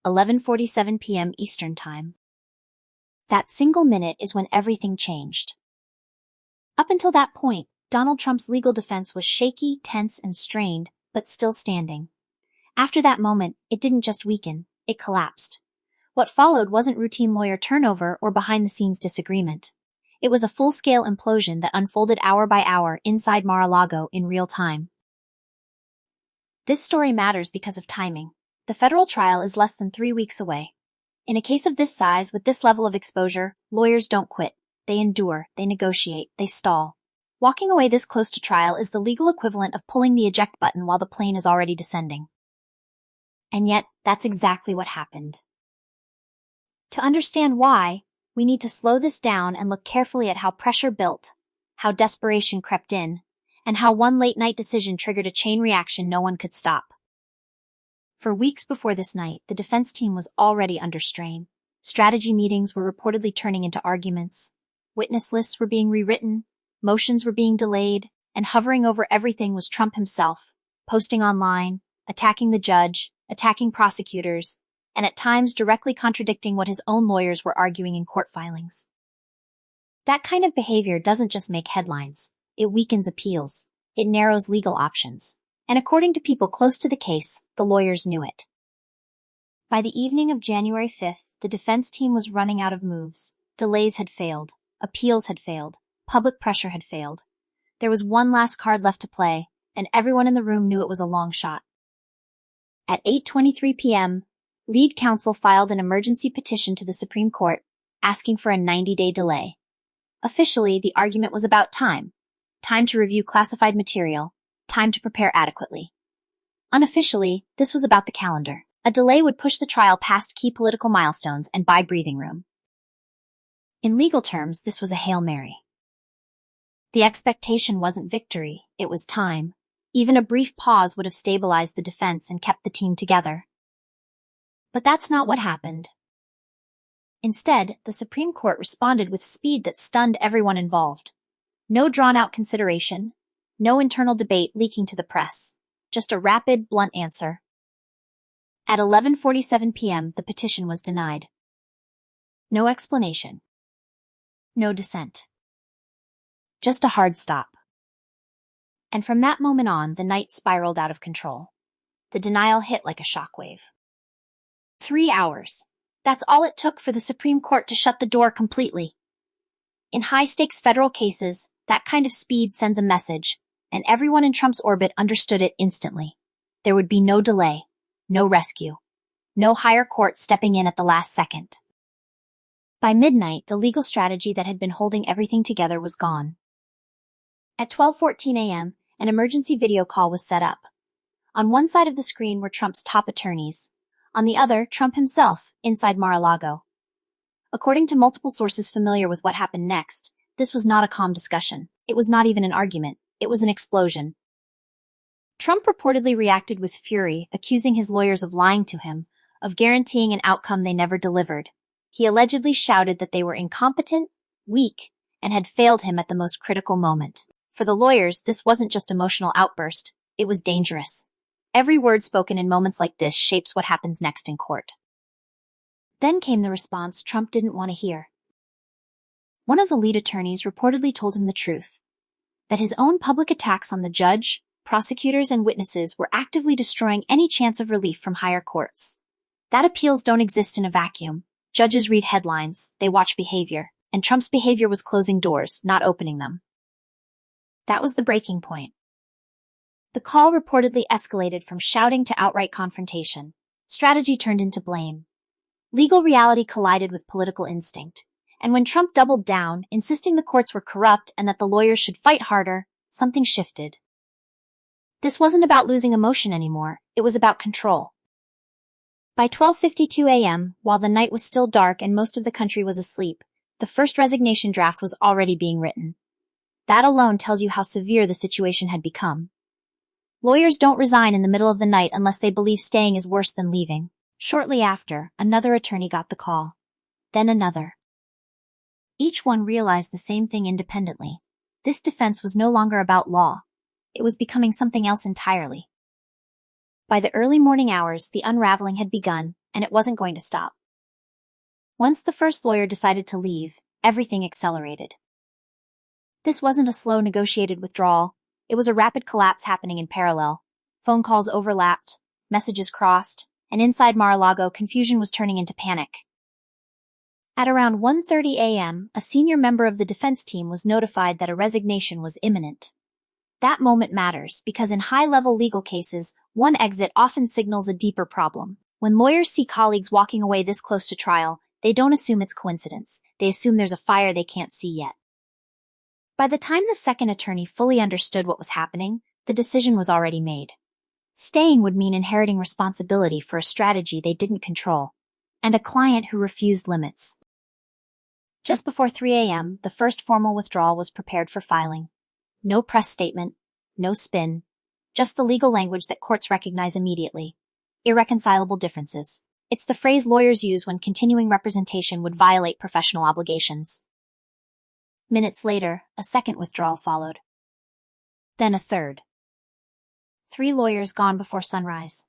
11:47 p.m. Eastern Time. That single minute is when everything changed. Up until that point, Donald Trump's legal defense was shaky, tense, and strained, but still standing. After that moment, it didn't just weaken, it collapsed. What followed wasn't routine lawyer turnover or behind-the-scenes disagreement. It was a full-scale implosion that unfolded hour by hour inside Mar-a-Lago in real time. This story matters because of timing. The federal trial is less than 3 weeks away. In a case of this size, with this level of exposure, lawyers don't quit. They endure, they negotiate, they stall. Walking away this close to trial is the legal equivalent of pulling the eject button while the plane is already descending. And yet, that's exactly what happened. To understand why, we need to slow this down and look carefully at how pressure built, how desperation crept in, and how one late-night decision triggered a chain reaction no one could stop. For weeks before this night, the defense team was already under strain. Strategy meetings were reportedly turning into arguments. Witness lists were being rewritten, motions were being delayed, and hovering over everything was Trump himself, posting online, attacking the judge, attacking prosecutors, and at times directly contradicting what his own lawyers were arguing in court filings. That kind of behavior doesn't just make headlines. It weakens appeals. It narrows legal options. And according to people close to the case, the lawyers knew it. By the evening of January 5th, the defense team was running out of moves. Delays had failed. Appeals had failed. Public pressure had failed. There was one last card left to play, and everyone in the room knew it was a long shot. At 8:23 p.m., lead counsel filed an emergency petition to the Supreme Court, asking for a 90-day delay. Officially, the argument was about time to review classified material, time to prepare adequately. Unofficially, this was about the calendar. A delay would push the trial past key political milestones and buy breathing room. In legal terms, this was a Hail Mary. The expectation wasn't victory, it was time. Even a brief pause would have stabilized the defense and kept the team together. But that's not what happened. Instead, the Supreme Court responded with speed that stunned everyone involved. No drawn-out consideration, no internal debate leaking to the press, just a rapid, blunt answer. At 11:47 p.m., the petition was denied. No explanation. No dissent. Just a hard stop. And from that moment on, the night spiraled out of control. The denial hit like a shockwave. 3 hours. That's all it took for the Supreme Court to shut the door completely. In high-stakes federal cases, that kind of speed sends a message, and everyone in Trump's orbit understood it instantly. There would be no delay, no rescue, no higher court stepping in at the last second. By midnight, the legal strategy that had been holding everything together was gone. At 12:14 a.m., an emergency video call was set up. On one side of the screen were Trump's top attorneys. On the other, Trump himself, inside Mar-a-Lago. According to multiple sources familiar with what happened next, this was not a calm discussion. It was not even an argument. It was an explosion. Trump reportedly reacted with fury, accusing his lawyers of lying to him, of guaranteeing an outcome they never delivered. He allegedly shouted that they were incompetent, weak, and had failed him at the most critical moment. For the lawyers, this wasn't just emotional outburst. It was dangerous. Every word spoken in moments like this shapes what happens next in court. Then came the response Trump didn't want to hear. One of the lead attorneys reportedly told him the truth, that his own public attacks on the judge, prosecutors, and witnesses were actively destroying any chance of relief from higher courts. That appeals don't exist in a vacuum. Judges read headlines, they watch behavior, and Trump's behavior was closing doors, not opening them. That was the breaking point. The call reportedly escalated from shouting to outright confrontation. Strategy turned into blame. Legal reality collided with political instinct. And when Trump doubled down, insisting the courts were corrupt and that the lawyers should fight harder, something shifted. This wasn't about losing emotion anymore. It was about control. By 12:52 a.m., while the night was still dark and most of the country was asleep, the first resignation draft was already being written. That alone tells you how severe the situation had become. Lawyers don't resign in the middle of the night unless they believe staying is worse than leaving. Shortly after, another attorney got the call. Then another. Each one realized the same thing independently. This defense was no longer about law. It was becoming something else entirely. By the early morning hours, the unraveling had begun, and it wasn't going to stop. Once the first lawyer decided to leave, everything accelerated. This wasn't a slow negotiated withdrawal. It was a rapid collapse happening in parallel. Phone calls overlapped, messages crossed, and inside Mar-a-Lago, confusion was turning into panic. At around 1:30 a.m., a senior member of the defense team was notified that a resignation was imminent. That moment matters because in high-level legal cases, one exit often signals a deeper problem. When lawyers see colleagues walking away this close to trial, they don't assume it's coincidence. They assume there's a fire they can't see yet. By the time the second attorney fully understood what was happening, the decision was already made. Staying would mean inheriting responsibility for a strategy they didn't control, and a client who refused limits. Just before 3 a.m., the first formal withdrawal was prepared for filing. No press statement, no spin, just the legal language that courts recognize immediately. Irreconcilable differences. It's the phrase lawyers use when continuing representation would violate professional obligations. Minutes later, a second withdrawal followed. Then a third. 3 lawyers gone before sunrise.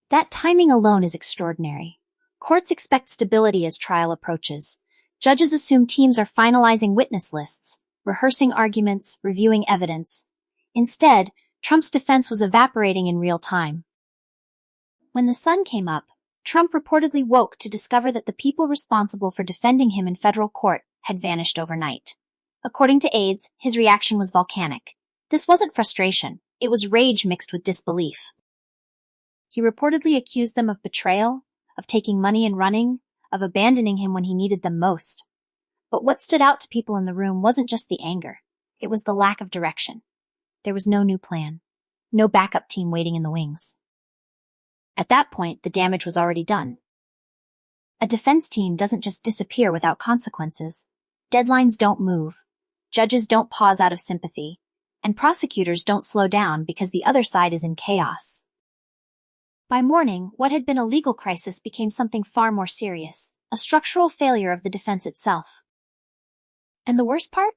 That timing alone is extraordinary. Courts expect stability as trial approaches. Judges assume teams are finalizing witness lists, rehearsing arguments, reviewing evidence. Instead, Trump's defense was evaporating in real time. When the sun came up, Trump reportedly woke to discover that the people responsible for defending him in federal court had vanished overnight. According to aides, his reaction was volcanic. This wasn't frustration, it was rage mixed with disbelief. He reportedly accused them of betrayal, of taking money and running, of abandoning him when he needed them most. But what stood out to people in the room wasn't just the anger, it was the lack of direction. There was no new plan, no backup team waiting in the wings. At that point, the damage was already done. A defense team doesn't just disappear without consequences. Deadlines don't move, judges don't pause out of sympathy, and prosecutors don't slow down because the other side is in chaos. By morning, what had been a legal crisis became something far more serious, a structural failure of the defense itself. And the worst part?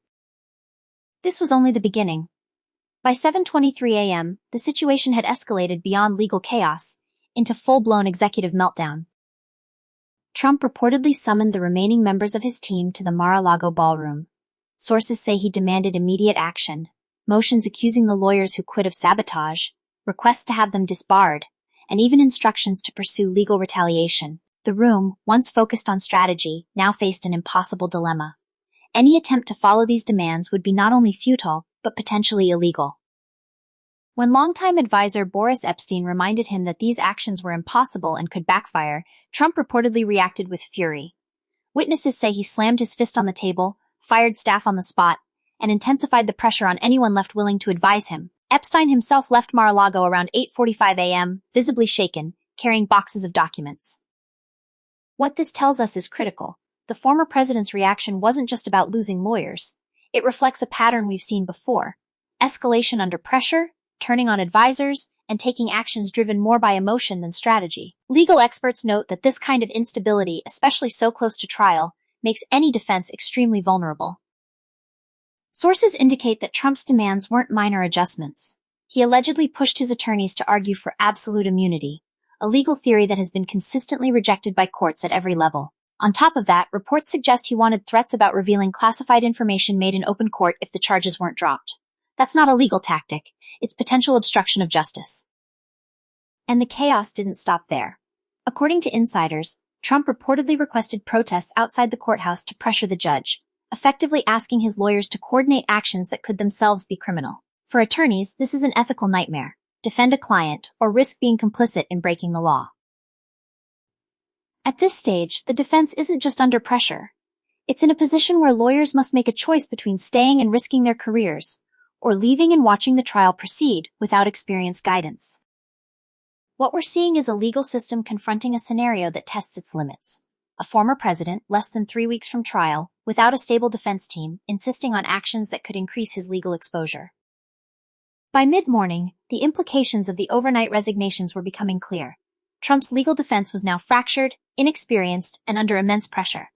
This was only the beginning. By 7:23 a.m., the situation had escalated beyond legal chaos into full-blown executive meltdown. Trump reportedly summoned the remaining members of his team to the Mar-a-Lago ballroom. Sources say he demanded immediate action, motions accusing the lawyers who quit of sabotage, requests to have them disbarred, and even instructions to pursue legal retaliation. The room, once focused on strategy, now faced an impossible dilemma. Any attempt to follow these demands would be not only futile, but potentially illegal. When longtime advisor Boris Epstein reminded him that these actions were impossible and could backfire, Trump reportedly reacted with fury. Witnesses say he slammed his fist on the table, fired staff on the spot, and intensified the pressure on anyone left willing to advise him. Epstein himself left Mar-a-Lago around 8:45 a.m., visibly shaken, carrying boxes of documents. What this tells us is critical. The former president's reaction wasn't just about losing lawyers. It reflects a pattern we've seen before. Escalation under pressure, turning on advisors, and taking actions driven more by emotion than strategy. Legal experts note that this kind of instability, especially so close to trial, makes any defense extremely vulnerable. Sources indicate that Trump's demands weren't minor adjustments. He allegedly pushed his attorneys to argue for absolute immunity, a legal theory that has been consistently rejected by courts at every level. On top of that, reports suggest he wanted threats about revealing classified information made in open court if the charges weren't dropped. That's not a legal tactic, it's potential obstruction of justice. And the chaos didn't stop there. According to insiders, Trump reportedly requested protests outside the courthouse to pressure the judge, effectively asking his lawyers to coordinate actions that could themselves be criminal. For attorneys, this is an ethical nightmare: defend a client or risk being complicit in breaking the law. At this stage, the defense isn't just under pressure. It's in a position where lawyers must make a choice between staying and risking their careers, or leaving and watching the trial proceed without experienced guidance. What we're seeing is a legal system confronting a scenario that tests its limits. A former president, less than 3 weeks from trial, without a stable defense team, insisting on actions that could increase his legal exposure. By mid-morning, the implications of the overnight resignations were becoming clear. Trump's legal defense was now fractured, inexperienced, and under immense pressure.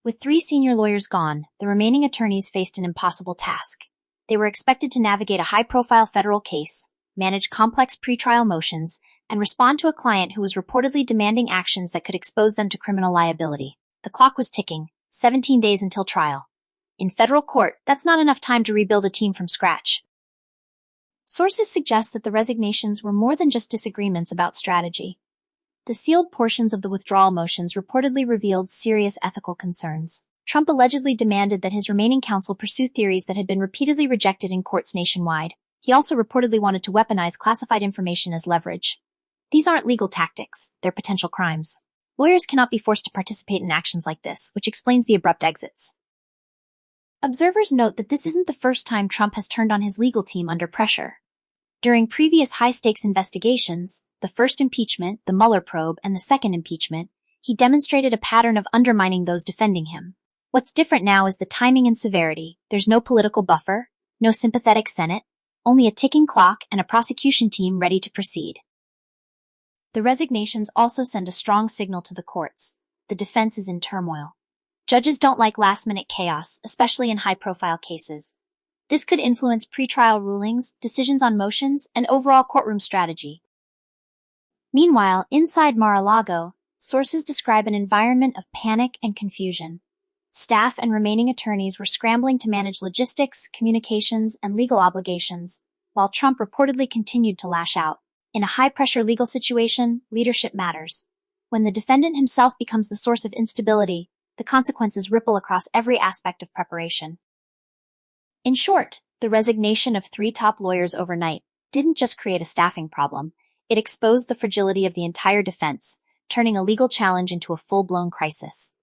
With 3 senior lawyers gone, the remaining attorneys faced an impossible task. They were expected to navigate a high-profile federal case, manage complex pretrial motions, and respond to a client who was reportedly demanding actions that could expose them to criminal liability. The clock was ticking, 17 days until trial. In federal court, that's not enough time to rebuild a team from scratch. Sources suggest that the resignations were more than just disagreements about strategy. The sealed portions of the withdrawal motions reportedly revealed serious ethical concerns. Trump allegedly demanded that his remaining counsel pursue theories that had been repeatedly rejected in courts nationwide. He also reportedly wanted to weaponize classified information as leverage. These aren't legal tactics, they're potential crimes. Lawyers cannot be forced to participate in actions like this, which explains the abrupt exits. Observers note that this isn't the first time Trump has turned on his legal team under pressure. During previous high-stakes investigations, the first impeachment, the Mueller probe, and the second impeachment, he demonstrated a pattern of undermining those defending him. What's different now is the timing and severity. There's no political buffer, no sympathetic Senate, only a ticking clock and a prosecution team ready to proceed. The resignations also send a strong signal to the courts. The defense is in turmoil. Judges don't like last-minute chaos, especially in high-profile cases. This could influence pretrial rulings, decisions on motions, and overall courtroom strategy. Meanwhile, inside Mar-a-Lago, sources describe an environment of panic and confusion. Staff and remaining attorneys were scrambling to manage logistics, communications, and legal obligations, while Trump reportedly continued to lash out. In a high-pressure legal situation, leadership matters. When the defendant himself becomes the source of instability, the consequences ripple across every aspect of preparation. In short, the resignation of 3 top lawyers overnight didn't just create a staffing problem, it exposed the fragility of the entire defense, turning a legal challenge into a full-blown crisis.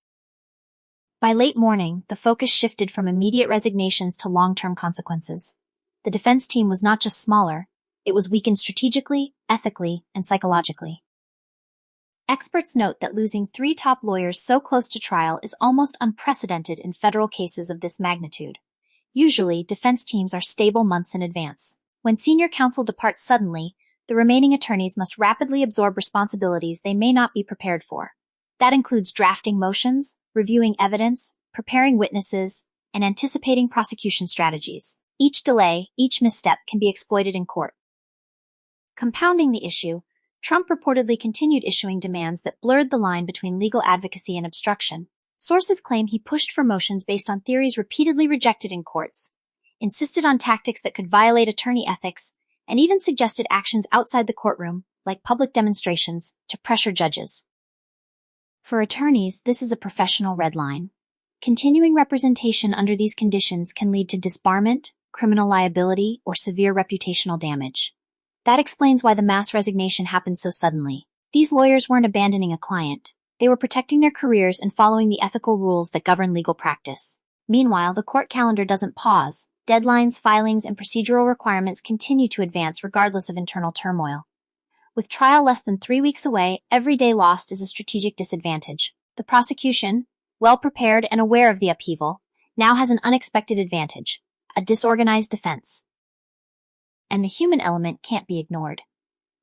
By late morning, the focus shifted from immediate resignations to long-term consequences. The defense team was not just smaller, it was weakened strategically, ethically, and psychologically. Experts note that losing 3 top lawyers so close to trial is almost unprecedented in federal cases of this magnitude. Usually, defense teams are stable months in advance. When senior counsel departs suddenly, the remaining attorneys must rapidly absorb responsibilities they may not be prepared for. That includes drafting motions, reviewing evidence, preparing witnesses, and anticipating prosecution strategies. Each delay, each misstep can be exploited in court. Compounding the issue, Trump reportedly continued issuing demands that blurred the line between legal advocacy and obstruction. Sources claim he pushed for motions based on theories repeatedly rejected in courts, insisted on tactics that could violate attorney ethics, and even suggested actions outside the courtroom, like public demonstrations, to pressure judges. For attorneys, this is a professional red line. Continuing representation under these conditions can lead to disbarment, criminal liability, or severe reputational damage. That explains why the mass resignation happened so suddenly. These lawyers weren't abandoning a client. They were protecting their careers and following the ethical rules that govern legal practice. Meanwhile, the court calendar doesn't pause. Deadlines, filings, and procedural requirements continue to advance regardless of internal turmoil. With trial less than 3 weeks away, every day lost is a strategic disadvantage. The prosecution, well prepared and aware of the upheaval, now has an unexpected advantage: a disorganized defense. And the human element can't be ignored.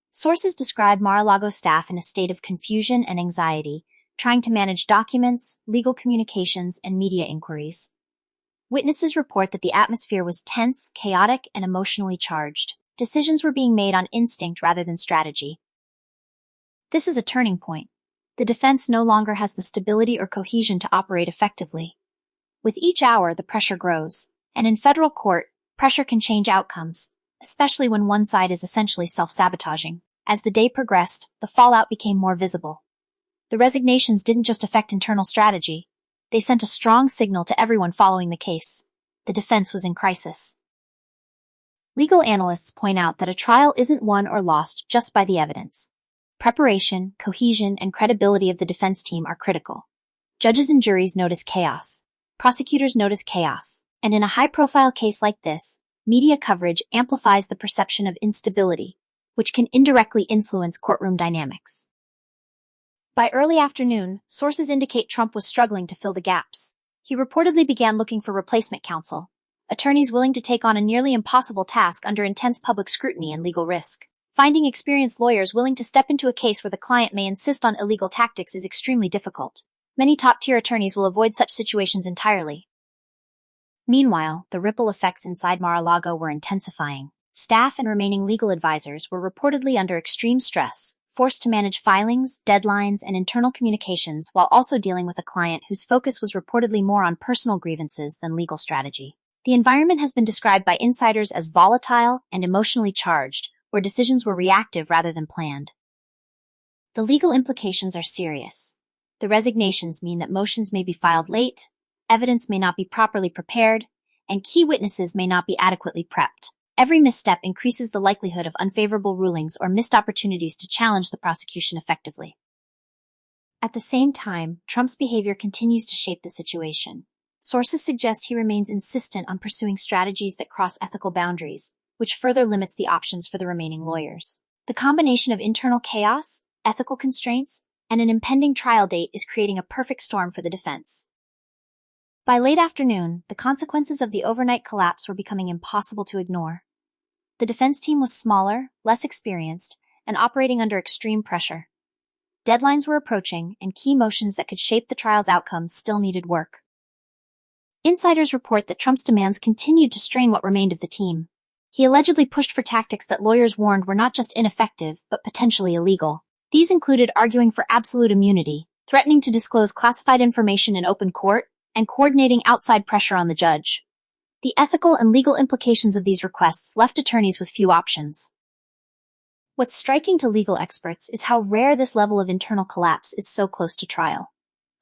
Sources describe Mar-a-Lago staff in a state of confusion and anxiety, trying to manage documents, legal communications, and media inquiries. Witnesses report that the atmosphere was tense, chaotic, and emotionally charged. Decisions were being made on instinct rather than strategy. This is a turning point. The defense no longer has the stability or cohesion to operate effectively. With each hour, the pressure grows, and in federal court, pressure can change outcomes, especially when one side is essentially self-sabotaging. As the day progressed, the fallout became more visible. The resignations didn't just affect internal strategy. They sent a strong signal to everyone following the case. The defense was in crisis. Legal analysts point out that a trial isn't won or lost just by the evidence. Preparation, cohesion, and credibility of the defense team are critical. Judges and juries notice chaos. Prosecutors notice chaos. And in a high-profile case like this, media coverage amplifies the perception of instability, which can indirectly influence courtroom dynamics. By early afternoon, sources indicate Trump was struggling to fill the gaps. He reportedly began looking for replacement counsel, attorneys willing to take on a nearly impossible task under intense public scrutiny and legal risk. Finding experienced lawyers willing to step into a case where the client may insist on illegal tactics is extremely difficult. Many top-tier attorneys will avoid such situations entirely. Meanwhile, the ripple effects inside Mar-a-Lago were intensifying. staff and remaining legal advisors were reportedly under extreme stress, forced to manage filings, deadlines, and internal communications while also dealing with a client whose focus was reportedly more on personal grievances than legal strategy. The environment has been described by insiders as volatile and emotionally charged, where decisions were reactive rather than planned. The legal implications are serious. The resignations mean that motions may be filed late, evidence may not be properly prepared, and key witnesses may not be adequately prepped. Every misstep increases the likelihood of unfavorable rulings or missed opportunities to challenge the prosecution effectively. At the same time, Trump's behavior continues to shape the situation. Sources suggest he remains insistent on pursuing strategies that cross ethical boundaries, which further limits the options for the remaining lawyers. The combination of internal chaos, ethical constraints, and an impending trial date is creating a perfect storm for the defense. By late afternoon, the consequences of the overnight collapse were becoming impossible to ignore. The defense team was smaller, less experienced, and operating under extreme pressure. Deadlines were approaching, and key motions that could shape the trial's outcome still needed work. Insiders report that Trump's demands continued to strain what remained of the team. He allegedly pushed for tactics that lawyers warned were not just ineffective, but potentially illegal. These included arguing for absolute immunity, threatening to disclose classified information in open court, and coordinating outside pressure on the judge. The ethical and legal implications of these requests left attorneys with few options. What's striking to legal experts is how rare this level of internal collapse is so close to trial.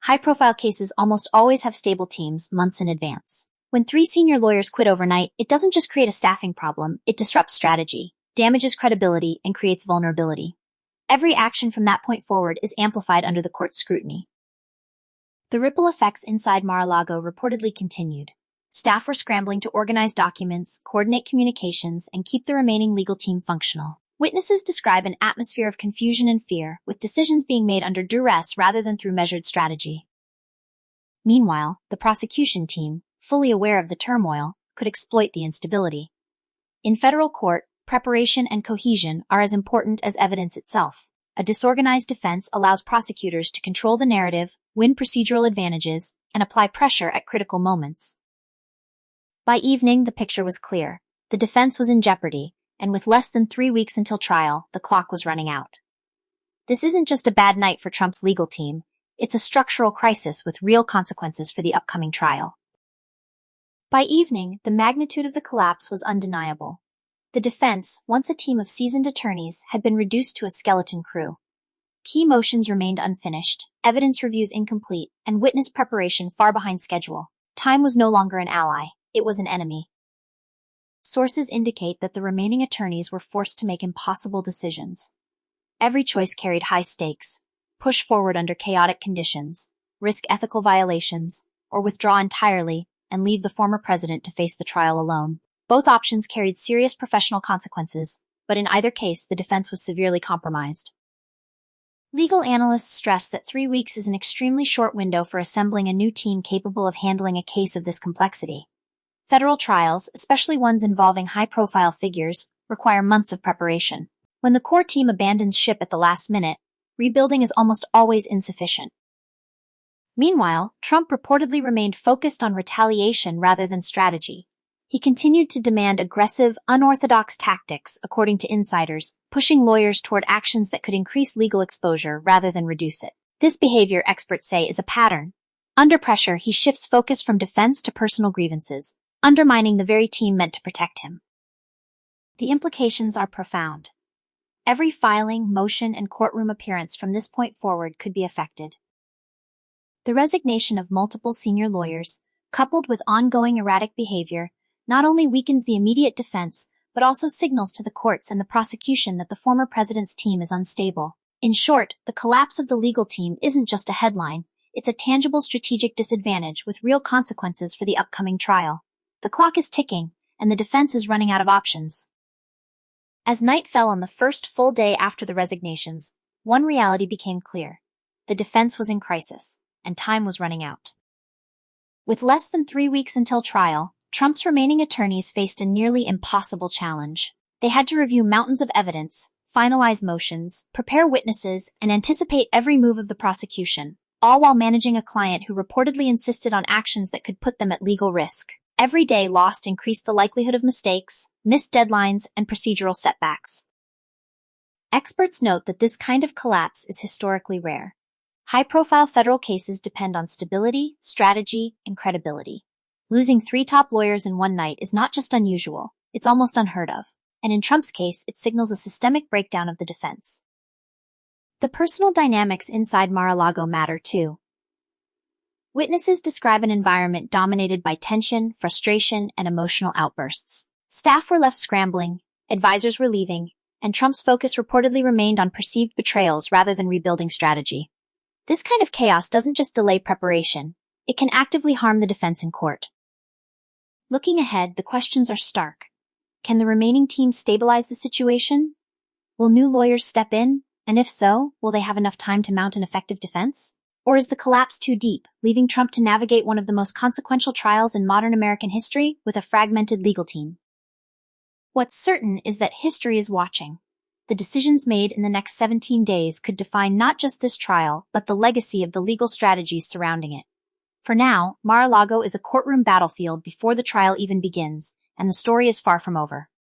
High-profile cases almost always have stable teams months in advance. When 3 senior lawyers quit overnight, it doesn't just create a staffing problem, it disrupts strategy, damages credibility, and creates vulnerability. Every action from that point forward is amplified under the court's scrutiny. The ripple effects inside Mar-a-Lago reportedly continued. Staff were scrambling to organize documents, coordinate communications, and keep the remaining legal team functional. Witnesses describe an atmosphere of confusion and fear, with decisions being made under duress rather than through measured strategy. Meanwhile, the prosecution team, fully aware of the turmoil, could exploit the instability. In federal court, preparation and cohesion are as important as evidence itself. A disorganized defense allows prosecutors to control the narrative, win procedural advantages, and apply pressure at critical moments. By evening, the picture was clear. The defense was in jeopardy, and with less than 3 weeks until trial, the clock was running out. This isn't just a bad night for Trump's legal team, it's a structural crisis with real consequences for the upcoming trial. By evening, the magnitude of the collapse was undeniable. The defense, once a team of seasoned attorneys, had been reduced to a skeleton crew. Key motions remained unfinished, evidence reviews incomplete, and witness preparation far behind schedule. Time was no longer an ally, it was an enemy. Sources indicate that the remaining attorneys were forced to make impossible decisions. Every choice carried high stakes: push forward under chaotic conditions, risk ethical violations, or withdraw entirely and leave the former president to face the trial alone. Both options carried serious professional consequences, but in either case, the defense was severely compromised. Legal analysts stress that 3 weeks is an extremely short window for assembling a new team capable of handling a case of this complexity. Federal trials, especially ones involving high-profile figures, require months of preparation. When the core team abandons ship at the last minute, rebuilding is almost always insufficient. Meanwhile, Trump reportedly remained focused on retaliation rather than strategy. He continued to demand aggressive, unorthodox tactics, according to insiders, pushing lawyers toward actions that could increase legal exposure rather than reduce it. This behavior, experts say, is a pattern. Under pressure, he shifts focus from defense to personal grievances, undermining the very team meant to protect him. The implications are profound. Every filing, motion, and courtroom appearance from this point forward could be affected. The resignation of multiple senior lawyers, coupled with ongoing erratic behavior, not only weakens the immediate defense, but also signals to the courts and the prosecution that the former president's team is unstable. In short, the collapse of the legal team isn't just a headline, it's a tangible strategic disadvantage with real consequences for the upcoming trial. The clock is ticking, and the defense is running out of options. As night fell on the first full day after the resignations, one reality became clear. The defense was in crisis, and time was running out. With less than 3 weeks until trial, Trump's remaining attorneys faced a nearly impossible challenge. They had to review mountains of evidence, finalize motions, prepare witnesses, and anticipate every move of the prosecution, all while managing a client who reportedly insisted on actions that could put them at legal risk. Every day lost increased the likelihood of mistakes, missed deadlines, and procedural setbacks. Experts note that this kind of collapse is historically rare. High-profile federal cases depend on stability, strategy, and credibility. Losing 3 top lawyers in one night is not just unusual, it's almost unheard of. And in Trump's case, it signals a systemic breakdown of the defense. The personal dynamics inside Mar-a-Lago matter too. Witnesses describe an environment dominated by tension, frustration, and emotional outbursts. Staff were left scrambling, advisors were leaving, and Trump's focus reportedly remained on perceived betrayals rather than rebuilding strategy. This kind of chaos doesn't just delay preparation, it can actively harm the defense in court. Looking ahead, the questions are stark. Can the remaining team stabilize the situation? Will new lawyers step in? And if so, will they have enough time to mount an effective defense? Or is the collapse too deep, leaving Trump to navigate one of the most consequential trials in modern American history with a fragmented legal team? What's certain is that history is watching. The decisions made in the next 17 days could define not just this trial, but the legacy of the legal strategies surrounding it. For now, Mar-a-Lago is a courtroom battlefield before the trial even begins, and the story is far from over.